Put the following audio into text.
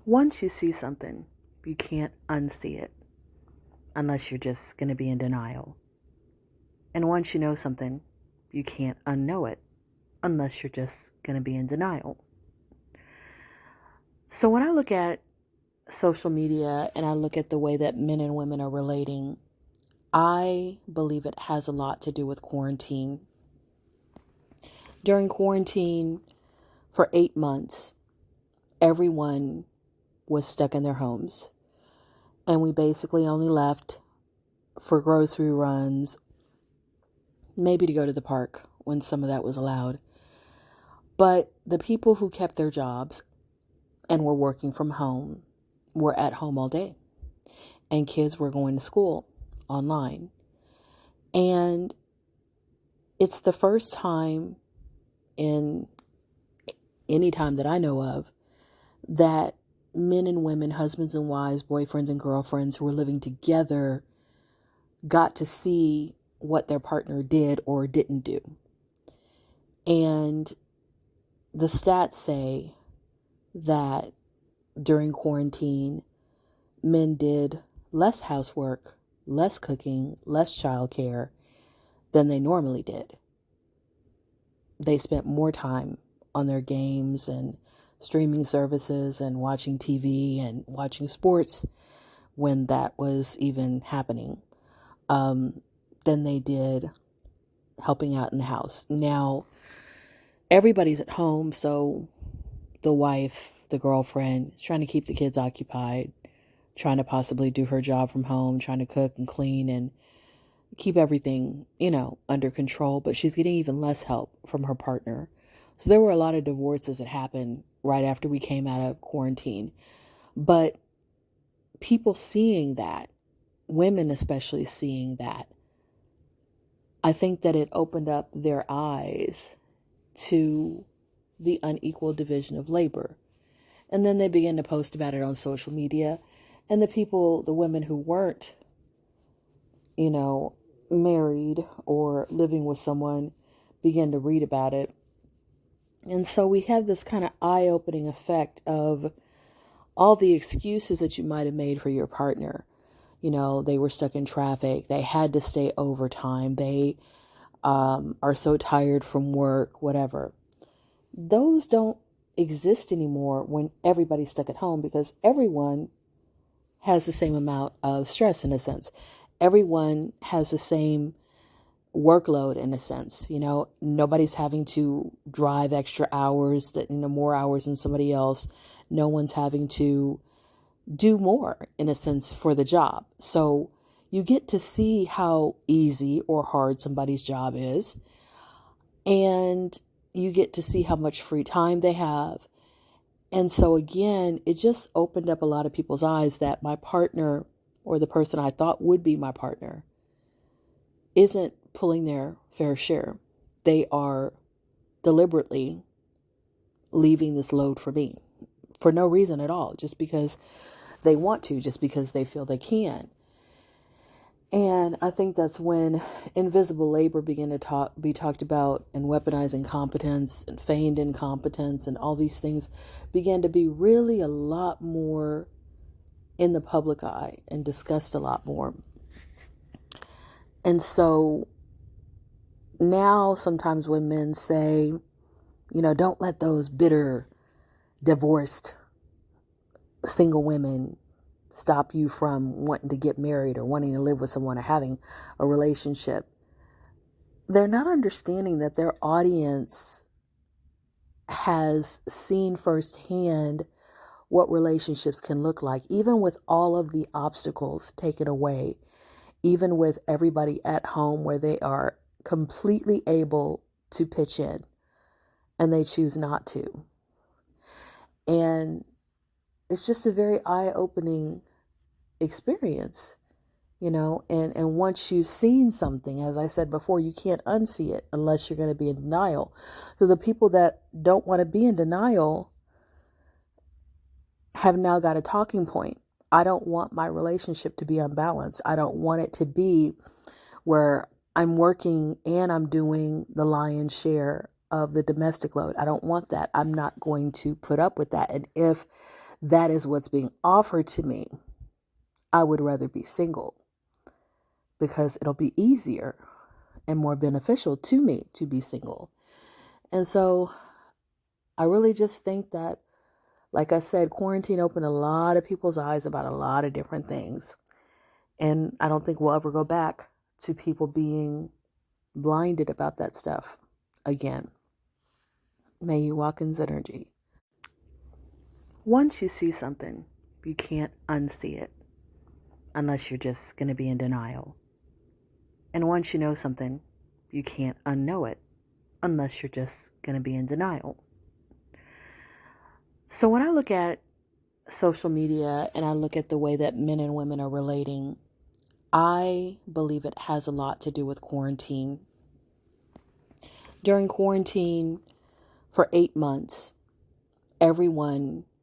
Once you see something, you can't unsee it unless you're just going to be in denial. And once you know something, you can't unknow it unless you're just going to be in denial. So when I look at social media and I look at the way that men and women are relating, I believe it has a lot to do with quarantine. During quarantine, for 8 months, everyone was stuck in their homes. And we basically only left for grocery runs, maybe to go to the park when some of that was allowed. But the people who kept their jobs and were working from home were at home all day. And kids were going to school online. And it's the first time in any time that I know of that men and women, husbands and wives, boyfriends and girlfriends who were living together got to see what their partner did or didn't do. And the stats say that during quarantine, men did less housework, less cooking, less childcare than they normally did. They spent more time on their games and streaming services and watching TV and watching sports when that was even happening, than they did helping out in the house. Now, everybody's at home, so the wife, the girlfriend, is trying to keep the kids occupied, trying to possibly do her job from home, trying to cook and clean and keep everything, under control, but she's getting even less help from her partner. So there were a lot of divorces that happened right after we came out of quarantine. But people seeing that, women especially seeing that, I think that it opened up their eyes to the unequal division of labor. And then they began to post about it on social media. And the women who weren't, married or living with someone began to read about it. And so we have this kind of eye-opening effect of all the excuses that you might have made for your partner. They were stuck in traffic. They had to stay overtime. They are so tired from work, whatever. Those don't exist anymore when everybody's stuck at home because everyone has the same amount of stress in a sense. Everyone has the same workload in a sense. Nobody's having to drive extra hours more hours than somebody else. No one's having to do more in a sense for the job. So you get to see how easy or hard somebody's job is. And you get to see how much free time they have. And so again, it just opened up a lot of people's eyes that my partner or the person I thought would be my partner isn't pulling their fair share. They are deliberately leaving this load for me for no reason at all, just because they want to, just because they feel they can. And I think that's when invisible labor began to be talked about, and weaponized incompetence and feigned incompetence and all these things began to be really a lot more in the public eye and discussed a lot more. And so now sometimes when men say, don't let those bitter, divorced, single women stop you from wanting to get married or wanting to live with someone or having a relationship, they're not understanding that their audience has seen firsthand what relationships can look like, even with all of the obstacles taken away, even with everybody at home where they are completely able to pitch in and they choose not to. And it's just a very eye-opening experience, and once you've seen something, as I said before, you can't unsee it unless you're going to be in denial. So the people that don't want to be in denial have now got a talking point. I don't want my relationship to be unbalanced. I don't want it to be where I'm working and I'm doing the lion's share of the domestic load. I don't want that. I'm not going to put up with that. And if that is what's being offered to me, I would rather be single because it'll be easier and more beneficial to me to be single. And so I really just think that, like I said, quarantine opened a lot of people's eyes about a lot of different things. And I don't think we'll ever go back to people being blinded about that stuff again. May you walk in synergy. Once you see something, you can't unsee it unless you're just going to be in denial. And once you know something, you can't unknow it unless you're just going to be in denial. So when I look at social media and I look at the way that men and women are relating, I believe it has a lot to do with quarantine. During quarantine, for 8 months, everyone